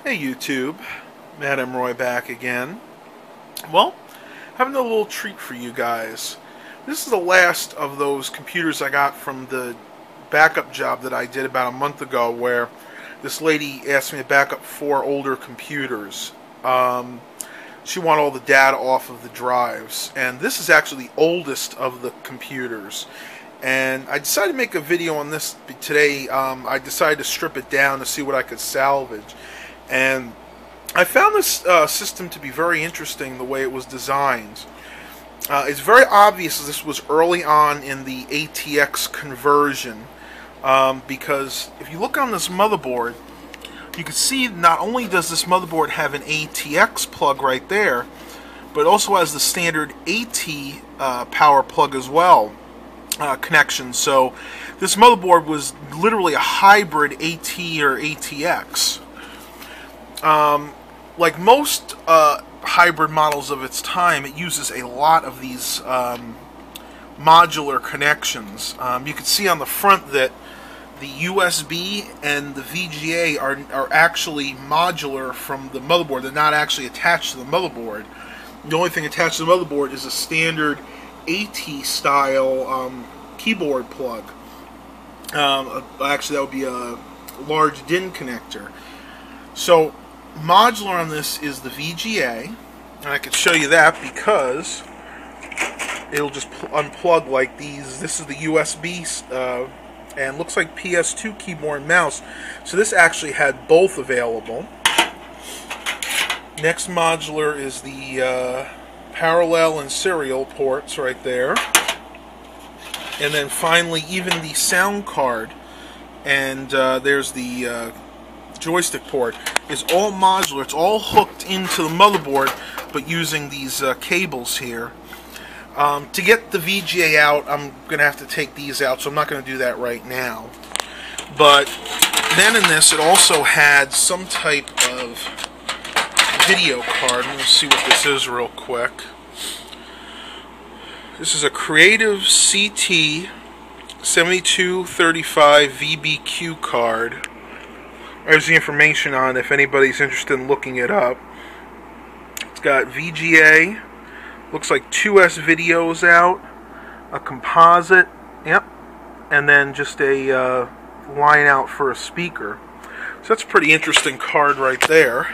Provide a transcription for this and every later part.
Hey YouTube, Madam Roy back again. Well, having a little treat for you guys. This is the last of those computers I got from the backup job that I did about a month ago, where this lady asked me to back up 4 older computers. She wanted all the data off of the drives, and this is actually the oldest of the computers. And I decided to make a video on this today. I decided to strip it down to see what I could salvage. And I found this system to be very interesting, the way it was designed. It's very obvious this was early on in the ATX conversion, because if you look on this motherboard, you can see not only does this motherboard have an ATX plug right there, but it also has the standard AT power plug as well, connection. So this motherboard was literally a hybrid AT or ATX. Like most hybrid models of its time, it uses a lot of these modular connections. You can see on the front that the USB and the VGA are actually modular from the motherboard. They're not actually attached to the motherboard. The only thing attached to the motherboard is a standard AT style keyboard plug. Actually, that would be a large DIN connector. So modular on this is the VGA, and I can show you that because it'll just unplug like these. This is the USB and looks like PS2 keyboard and mouse, so this actually had both available. Next modular is the parallel and serial ports right there, and then finally even the sound card, and there's the joystick port, is all modular. It's all hooked into the motherboard, but using these cables here. To get the VGA out, I'm going to have to take these out, so I'm not going to do that right now. But then in this, it also had some type of video card. Let's see what this is real quick. This is a Creative CT 7235 VBQ card. There's the information on it if anybody's interested in looking it up. It's got VGA, looks like 2S videos out, a composite, yep, and then just a line out for a speaker. So that's a pretty interesting card right there.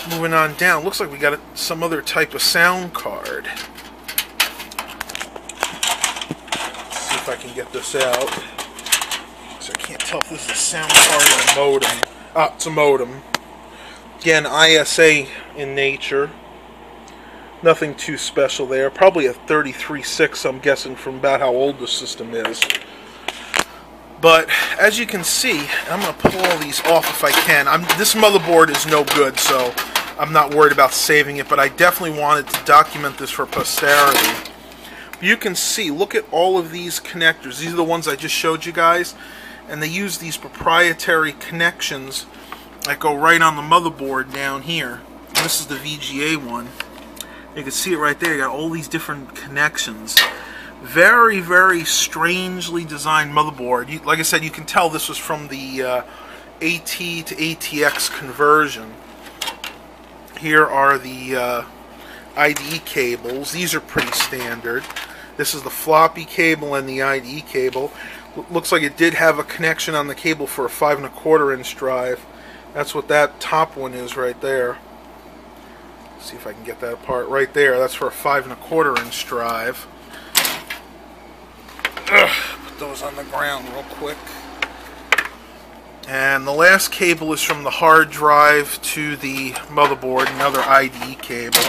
Moving on down, looks like we got some other type of sound card. Let's see if I can get this out. I can't tell if this is a sound card or a modem. Ah, it's a modem. Again, ISA in nature. Nothing too special there. Probably a 33.6, I'm guessing, from about how old the system is. But as you can see, I'm going to pull all these off if I can. This motherboard is no good, so I'm not worried about saving it, but I definitely wanted to document this for posterity. You can see, look at all of these connectors. These are the ones I just showed you guys. And they use these proprietary connections that go right on the motherboard down here. And this is the VGA one. You can see it right there. You got all these different connections. Very, very strangely designed motherboard. Like I said, you can tell this was from the AT to ATX conversion. Here are the IDE cables. These are pretty standard. This is the floppy cable and the IDE cable. Looks like it did have a connection on the cable for a 5 1/4 inch drive. That's what that top one is right there. Let's see if I can get that apart. Right there, that's for a 5 1/4 inch drive. Put those on the ground real quick. And the last cable is from the hard drive to the motherboard, another IDE cable.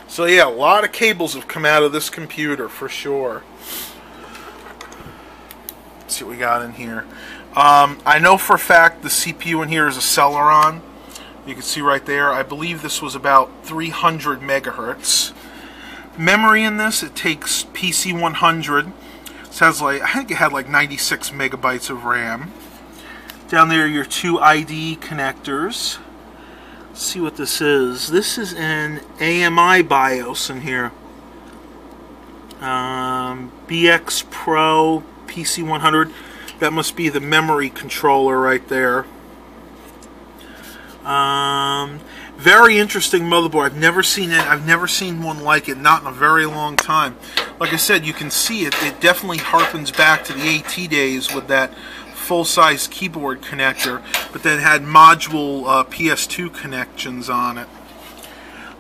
So yeah, a lot of cables have come out of this computer for sure. Let's see what we got in here. I know for a fact the CPU in here is a Celeron. You can see right there. I believe this was about 300 megahertz. Memory in this, it takes PC100. It has like, I think it had like 96 megabytes of RAM. Down there are your 2 IDE connectors. Let's see what this is. This is an AMI BIOS in here. BX Pro PC100. That must be the memory controller right there. Very interesting motherboard. I've never seen it. I've never seen one like it, not in a very long time. Like I said, you can see it. It definitely harkens back to the AT days with that full-size keyboard connector, but then had module PS2 connections on it.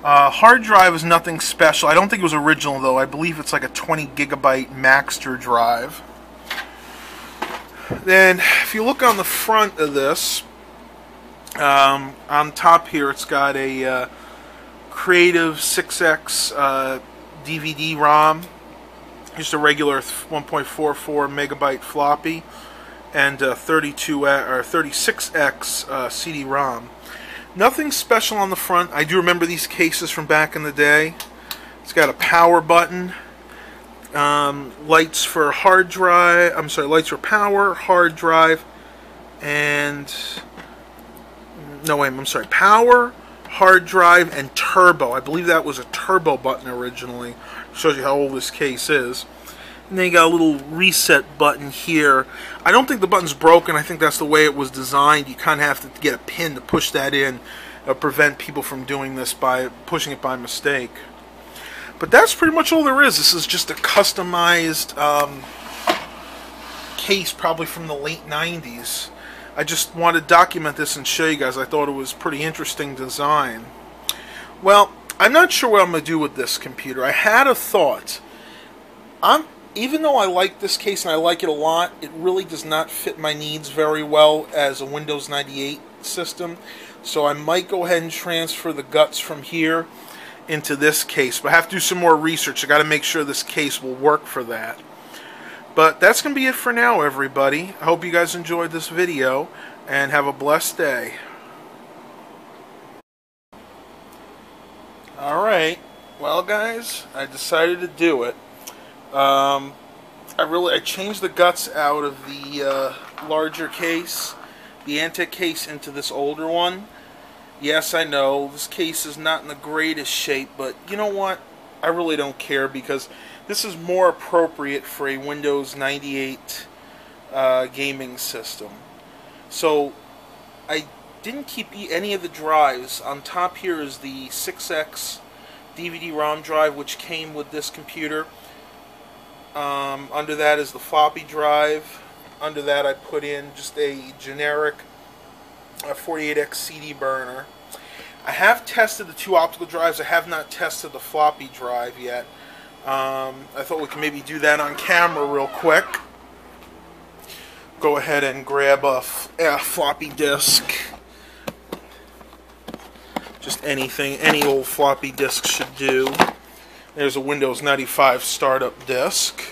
Hard drive is nothing special. I don't think it was original though. I believe it's like a 20 gigabyte Maxter drive. Then, if you look on the front of this, on top here, it's got a Creative 6X DVD-Rom, just a regular 1.44 megabyte floppy, and 36X CD-ROM. Nothing special on the front. I do remember these cases from back in the day. It's got a power button, lights for hard drive. I'm sorry, lights for power, hard drive, and no wait, I'm sorry, power, hard drive, and turbo. I believe that was a turbo button originally. Shows you how old this case is. And then you got a little reset button here. I don't think the button's broken. I think that's the way it was designed. You kind of have to get a pin to push that in, prevent people from doing this by pushing it by mistake. But that's pretty much all there is. This is just a customized case, probably from the late 90s. I just want to document this and show you guys. I thought it was pretty interesting design. Well, I'm not sure what I'm going to do with this computer. I had a thought. Even though I like this case and I like it a lot, it really does not fit my needs very well as a Windows 98 system. So I might go ahead and transfer the guts from here into this case. But I have to do some more research. I got to make sure this case will work for that. But that's going to be it for now, everybody. I hope you guys enjoyed this video and have a blessed day. Alright, well guys, I decided to do it. I changed the guts out of the larger case, the antique case, into this older one. Yes, I know, this case is not in the greatest shape, but you know what? I really don't care because this is more appropriate for a Windows 98 gaming system. So, I didn't keep any of the drives. On top here is the 6X DVD-ROM drive, which came with this computer. Under that is the floppy drive. Under that I put in just a generic 48X CD burner. I have tested the two optical drives. I have not tested the floppy drive yet. I thought we could maybe do that on camera real quick. Go ahead and grab a floppy disk. Just anything, any old floppy disk should do. There's a Windows 95 startup disk.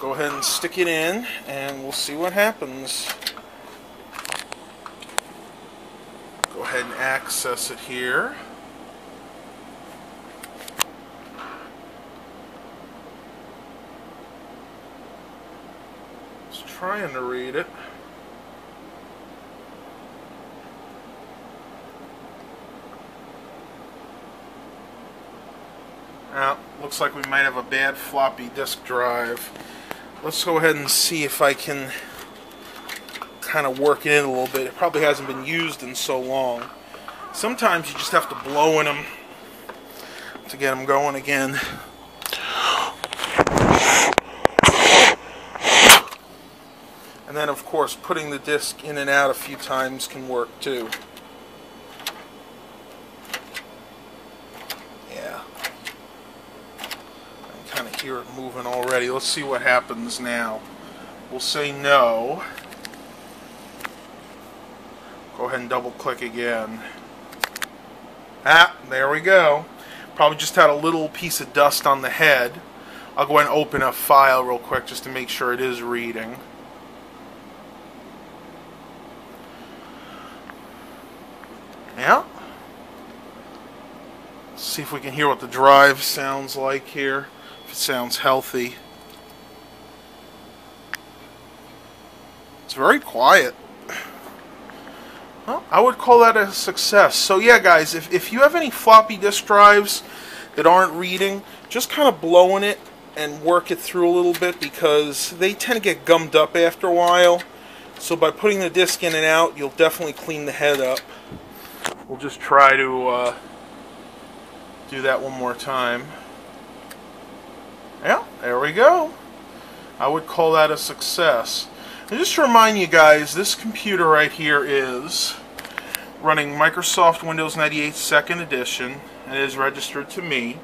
Go ahead and stick it in and we'll see what happens. Go ahead and access it here. Just trying to read it. Looks like we might have a bad floppy disk drive. Let's go ahead and see if I can kind of work it in a little bit. It probably hasn't been used in so long. Sometimes you just have to blow in them to get them going again. And then of course putting the disk in and out a few times can work too. Hear it moving already. Let's see what happens now. We'll say no. Go ahead and double click again. There we go. Probably just had a little piece of dust on the head. I'll go ahead and open a file real quick just to make sure it is reading. Yeah. Let's see if we can hear what the drive sounds like here. Sounds healthy. It's very quiet. Well, I would call that a success. So yeah guys, if you have any floppy disk drives that aren't reading, just kind of blow in it and work it through a little bit because they tend to get gummed up after a while. So by putting the disc in and out, you'll definitely clean the head up. We'll just try to do that one more time. Yeah, there we go. I would call that a success. And just to remind you guys, this computer right here is running Microsoft Windows 98 2nd edition, and it is registered to me.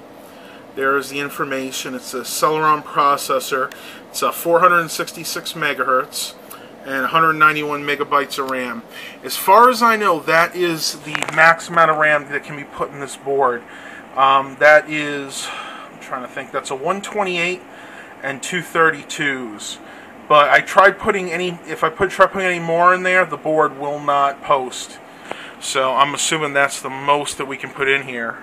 There is the information. It's a Celeron processor. It's a 466 megahertz and 191 megabytes of RAM. As far as I know, that is the max amount of RAM that can be put in this board. That is, I'm trying to think, that's a 128 and 232s. But I tried putting if I try putting any more in there, the board will not post. So I'm assuming that's the most that we can put in here.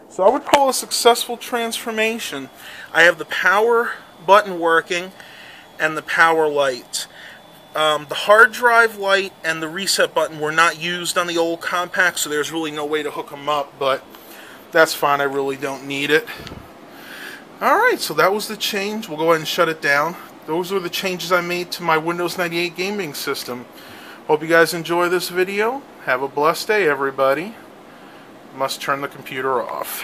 So I would call a successful transformation. I have the power button working and the power light. The hard drive light and the reset button were not used on the old compact, so there's really no way to hook them up, but that's fine. I really don't need it. Alright, so that was the change. We'll go ahead and shut it down. Those are the changes I made to my Windows 98 gaming system. Hope you guys enjoy this video. Have a blessed day, everybody. Must turn the computer off.